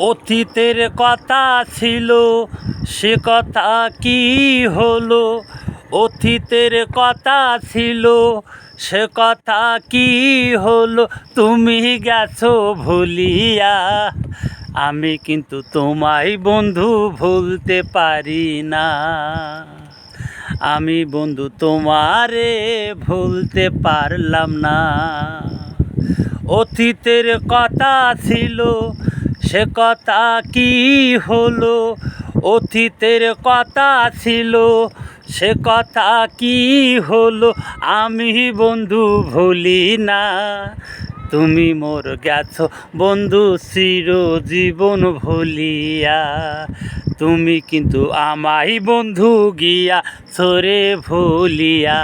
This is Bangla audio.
অতীতের কথা ছিল সে কথা কি হলো? অতীতের কথা ছিল সে কথা কি হলো? তুমি গেছো ভুলিয়া, আমি কিন্তু তোমায় বন্ধু ভুলতে পারি না। আমি বন্ধু তোমারে ভুলতে পারলাম না। অতীতের কথা ছিল সে কথা কি হলো? অতীতের কথা ছিল সে কথা কি হলো? আমি বন্ধু ভুলি না, তুমি মোর গেছো বন্ধু চিরজীবন ভুলিয়া। তুমি কিন্তু আমায় বন্ধু গিয়া ছোরে ভুলিয়া।